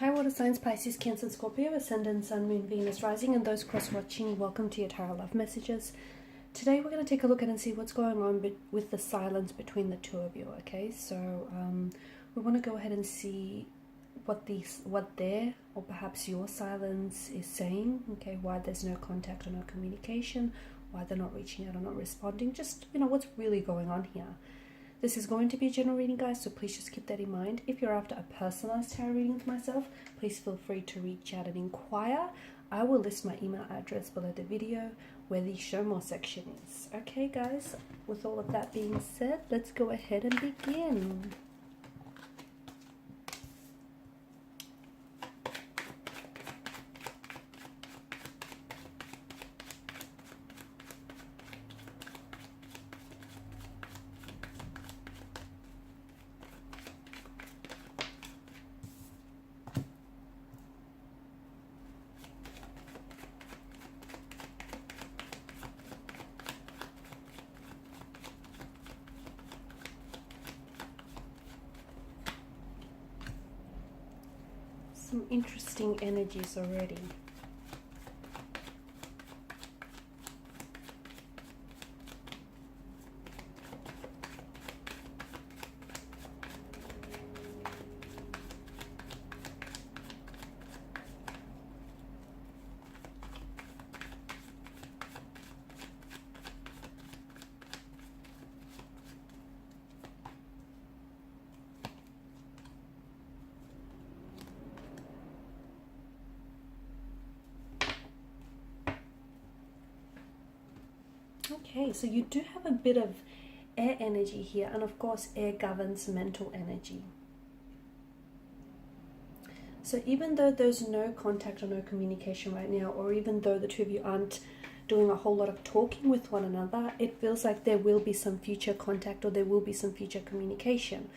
Hi, water signs, Pisces, Cancer, Scorpio, Ascendant, Sun, Moon, Venus, Rising, and those cross-watching, welcome to your Tarot Love Messages. Today we're going to take a look at and see what's going on with the silence between the two of you, okay? So we want to go ahead and see what their, or perhaps your silence is saying, okay? Why there's no contact or no communication, why they're not reaching out or not responding, just, what's really going on here. This is going to be a general reading, guys, so please just keep that in mind. If you're after a personalized tarot reading for myself, please feel free to reach out and inquire. I will list my email address below the video where the show more section is. Okay, guys, with all of that being said, let's go ahead and begin. Some interesting energies already. Okay, so you do have a bit of air energy here, and of course air governs mental energy. So even though there's no contact or no communication right now, or even though the two of you aren't doing a whole lot of talking with one another, it feels like there will be some future contact or there will be some future communication.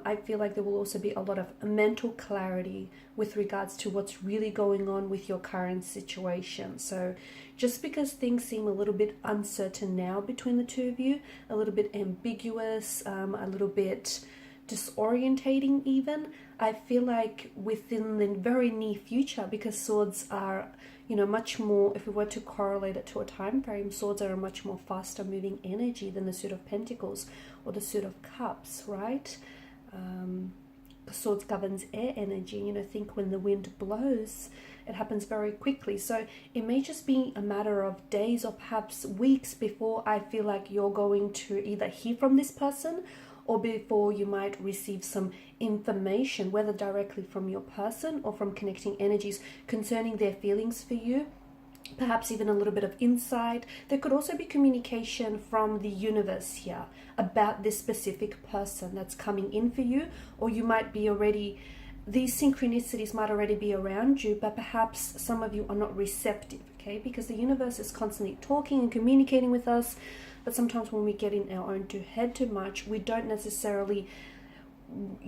I feel like there will also be a lot of mental clarity with regards to what's really going on with your current situation. So just because things seem a little bit uncertain now between the two of you, a little bit ambiguous, a little bit disorientating even, I feel like within the very near future, because swords are, much more, if we were to correlate it to a time frame, swords are a much more faster moving energy than the suit of pentacles or the suit of cups, right? Swords governs air energy. Think when the wind blows, it happens very quickly. So it may just be a matter of days or perhaps weeks before I feel like you're going to either hear from this person or before you might receive some information, whether directly from your person or from connecting energies concerning their feelings for you. Perhaps even a little bit of insight. There could also be communication from the universe here about this specific person that's coming in for you, or you might be already, these synchronicities might already be around you, but perhaps some of you are not receptive, okay? Because the universe is constantly talking and communicating with us, but sometimes when we get in our own head too much, we don't necessarily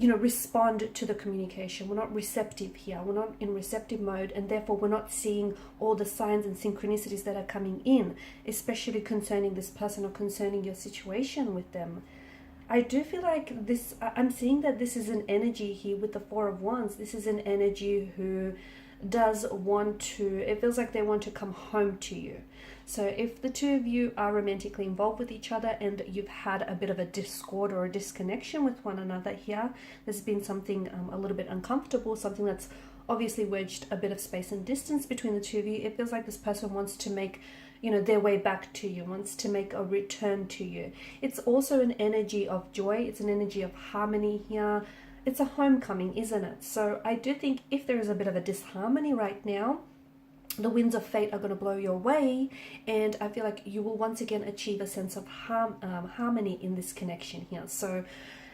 respond to the communication. We're not receptive here. We're not in receptive mode, and therefore we're not seeing all the signs and synchronicities that are coming in, especially concerning this person or concerning your situation with them. I do feel like this, I'm seeing that this is an energy here with the Four of Wands. This is an energy who does want to, it feels like they want to come home to you. So if the two of you are romantically involved with each other and you've had a bit of a discord or a disconnection with one another here, there's been something a little bit uncomfortable, something that's obviously wedged a bit of space and distance between the two of you. It feels like this person wants to make their way back to you, wants to make a return to you. It's also an energy of joy. It's an energy of harmony here. It's a homecoming, isn't it? So I do think if there is a bit of a disharmony right now, the winds of fate are going to blow your way, and I feel like you will once again achieve a sense of harmony in this connection here. So,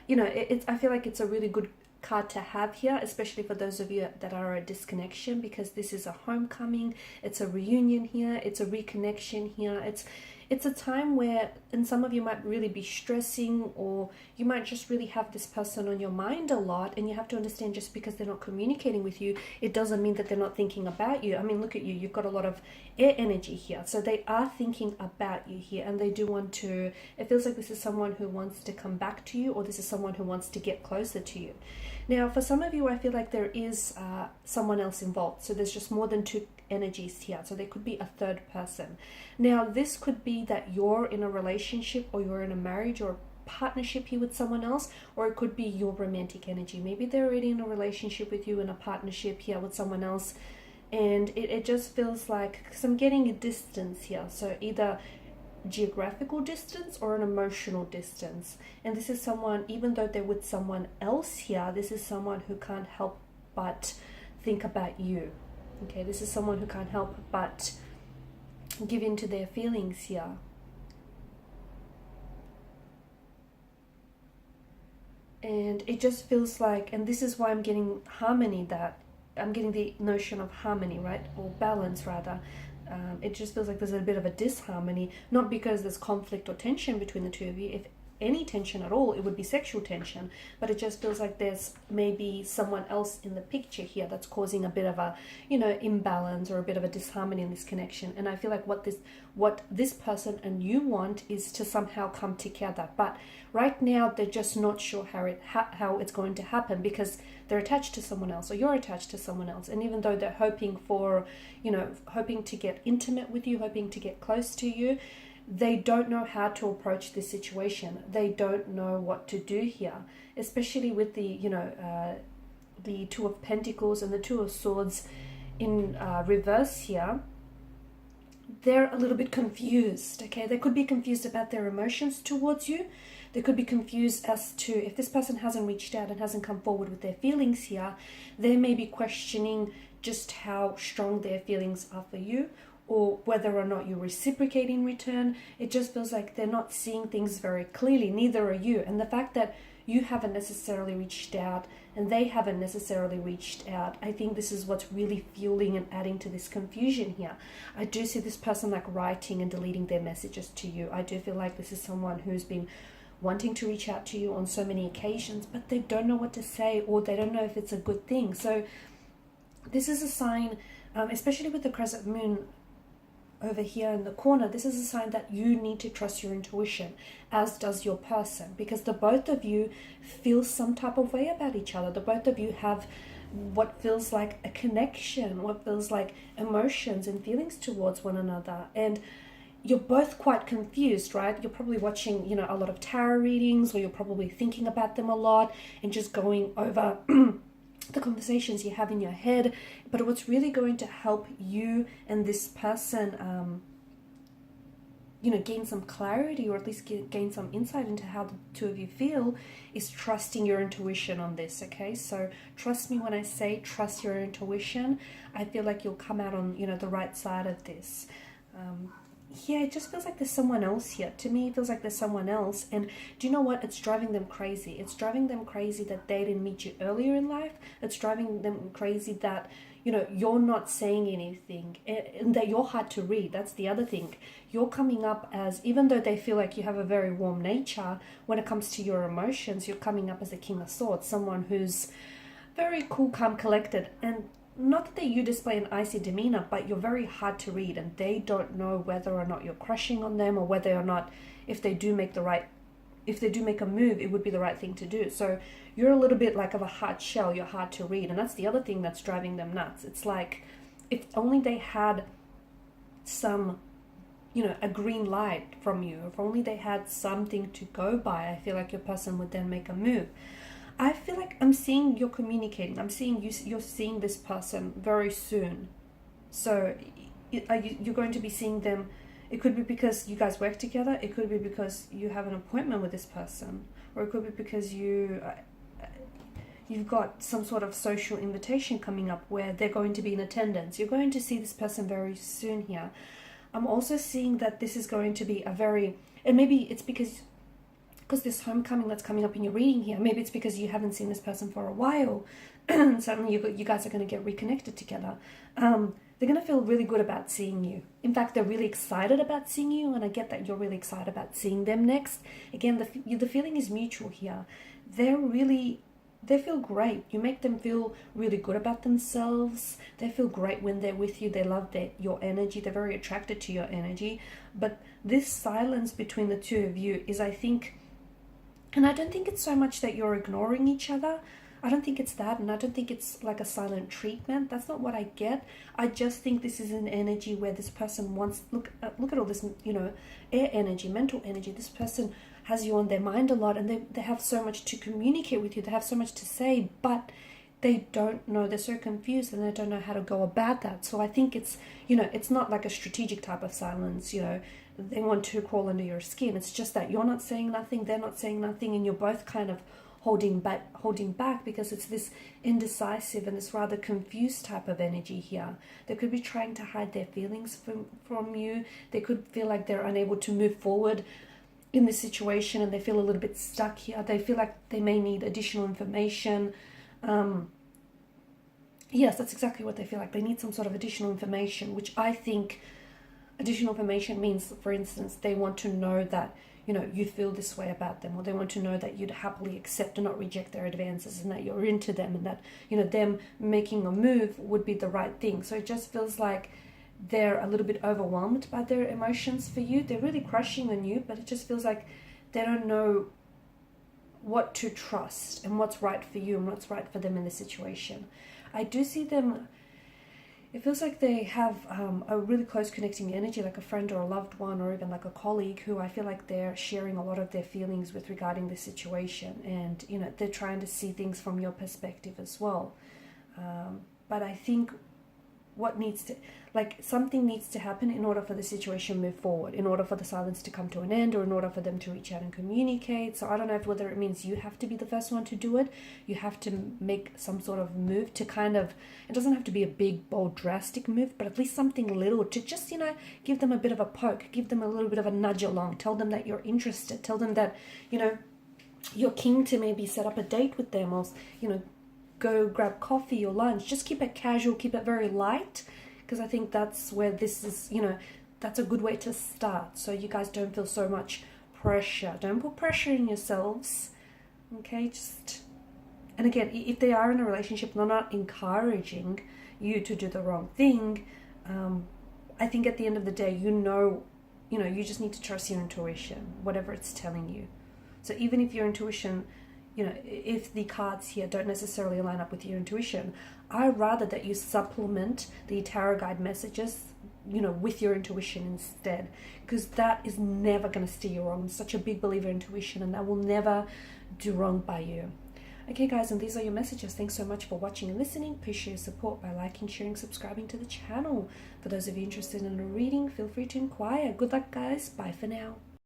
I feel like it's a really good card to have here, especially for those of you that are a disconnection, because this is a homecoming, it's a reunion here, it's a reconnection here. It's a time where, and some of you might really be stressing, or you might just really have this person on your mind a lot, and you have to understand, just because they're not communicating with you, it doesn't mean that they're not thinking about you. I mean, look at you, you've got a lot of air energy here, so they are thinking about you here, and they do want to, it feels like this is someone who wants to come back to you, or this is someone who wants to get closer to you. Now, for some of you, I feel like there is someone else involved. So there's just more than two energies here. So there could be a third person. Now, this could be that you're in a relationship or you're in a marriage or partnership here with someone else, or it could be your romantic energy. Maybe they're already in a relationship with you, in a partnership here with someone else, and it just feels like, because I'm getting a distance here, so either geographical distance or an emotional distance. And this is someone, even though they're with someone else here, this is someone who can't help but think about you. Okay, this is someone who can't help but give in to their feelings here. And it just feels like, and this is why I'm getting harmony, that I'm getting the notion of harmony, right? Or balance, rather. It just feels like there's a bit of a disharmony, not because there's conflict or tension between the two of you. If any tension at all, it would be sexual tension, but it just feels like there's maybe someone else in the picture here that's causing a bit of a, imbalance or a bit of a disharmony in this connection. And I feel like what this person and you want is to somehow come together, but right now they're just not sure how it's going to happen, because they're attached to someone else, or you're attached to someone else. And even though they're hoping to get intimate with you, hoping to get close to you, they don't know how to approach this situation. They don't know what to do here, especially with the Two of Pentacles and the Two of Swords in reverse here. They're a little bit confused, okay? They could be confused about their emotions towards you. They could be confused as to, if this person hasn't reached out and hasn't come forward with their feelings here, they may be questioning just how strong their feelings are for you, or whether or not you reciprocate in return. It just feels like they're not seeing things very clearly. Neither are you. And the fact that you haven't necessarily reached out and they haven't necessarily reached out, I think this is what's really fueling and adding to this confusion here. I do see this person like writing and deleting their messages to you. I do feel like this is someone who's been wanting to reach out to you on so many occasions, but they don't know what to say, or they don't know if it's a good thing. So this is a sign, especially with the crescent moon over here in the corner, this is a sign that you need to trust your intuition, as does your person, because the both of you feel some type of way about each other. The both of you have what feels like a connection, what feels like emotions and feelings towards one another. And you're both quite confused, right? You're probably watching, a lot of tarot readings, or you're probably thinking about them a lot and just going over the conversations you have in your head. But what's really going to help you and this person gain some clarity, or at least gain some insight into how the two of you feel, is trusting your intuition on this. Okay, so trust me when I say trust your intuition. I feel like you'll come out on the right side of this. Yeah, it just feels like there's someone else here. To me, it feels like there's someone else. And do you know what? It's driving them crazy. It's driving them crazy that they didn't meet you earlier in life. It's driving them crazy that, you're not saying anything, and that you're hard to read. That's the other thing. You're coming up as, even though they feel like you have a very warm nature, when it comes to your emotions, you're coming up as the King of Swords, someone who's very cool, calm, collected. And not that you display an icy demeanor, but you're very hard to read, and they don't know whether or not you're crushing on them, or whether or not, if they do make a move, it would be the right thing to do. So you're a little bit like of a hard shell. You're hard to read, and that's the other thing that's driving them nuts. It's like, if only they had some, a green light from you, if only they had something to go by, I feel like your person would then make a move. I feel like I'm seeing you're communicating. I'm seeing you're seeing this person very soon. So you're going to be seeing them. It could be because you guys work together. It could be because you have an appointment with this person. Or it could be because you've got some sort of social invitation coming up where they're going to be in attendance. You're going to see this person very soon here. I'm also seeing that this is going to be and maybe it's because this homecoming that's coming up in your reading here, maybe it's because you haven't seen this person for a while, and suddenly you guys are going to get reconnected together. They're going to feel really good about seeing you. In fact, they're really excited about seeing you, and I get that you're really excited about seeing them next. Again, the feeling is mutual here. They feel great. You make them feel really good about themselves. They feel great when they're with you. They love your energy. They're very attracted to your energy. But this silence between the two of you is, I think, and I don't think it's so much that you're ignoring each other. I don't think it's that, and I don't think it's like a silent treatment. That's not what I get. I just think this is an energy where this person wants, look at all this, you know, air energy, mental energy. This person has you on their mind a lot, and they have so much to communicate with you. They have so much to say, but they don't know. They're so confused, and they don't know how to go about that. So I think it's, you know, it's not like a strategic type of silence, you know, they want to crawl under your skin. It's just that you're not saying nothing, they're not saying nothing, and you're both kind of holding back because it's this indecisive and this rather confused type of energy here. They could be trying to hide their feelings from you. They could feel like they're unable to move forward in this situation, and they feel a little bit stuck here. They feel like they may need additional information. Yes, that's exactly what they feel like. They need some sort of additional information, which I think additional information means, for instance, they want to know that, you know, you feel this way about them, or they want to know that you'd happily accept and not reject their advances, and that you're into them, and that, you know, them making a move would be the right thing. So it just feels like they're a little bit overwhelmed by their emotions for you. They're really crushing on you, but it just feels like they don't know what to trust and what's right for you and what's right for them in the situation. I do see them, it feels like they have a really close connecting energy, like a friend or a loved one, or even like a colleague, who I feel like they're sharing a lot of their feelings with regarding the situation, and, you know, they're trying to see things from your perspective as well. But I think something needs to happen in order for the situation to move forward, in order for the silence to come to an end, or in order for them to reach out and communicate. So I don't know whether it means you have to be the first one to do it. You have to make some sort of move to kind of, it doesn't have to be a big, bold, drastic move, but at least something little to just, you know, give them a bit of a poke, give them a little bit of a nudge along, tell them that you're interested, tell them that, you know, you're keen to maybe set up a date with them, or, you know, go grab coffee or lunch. Just keep it casual, keep it very light, because I think that's where this is, you know, that's a good way to start, so you guys don't feel so much pressure. Don't put pressure in yourselves, okay? Just, and again, if they are in a relationship, they're not encouraging you to do the wrong thing. I think at the end of the day, you know, you just need to trust your intuition, whatever it's telling you. So even if your intuition, you know, if the cards here don't necessarily line up with your intuition, I'd rather that you supplement the tarot guide messages, you know, with your intuition instead, because that is never going to steer you wrong. I'm such a big believer in intuition, and that will never do wrong by you. Okay, guys, and these are your messages. Thanks so much for watching and listening. Please share your support by liking, sharing, subscribing to the channel. For those of you interested in a reading, feel free to inquire. Good luck, guys. Bye for now.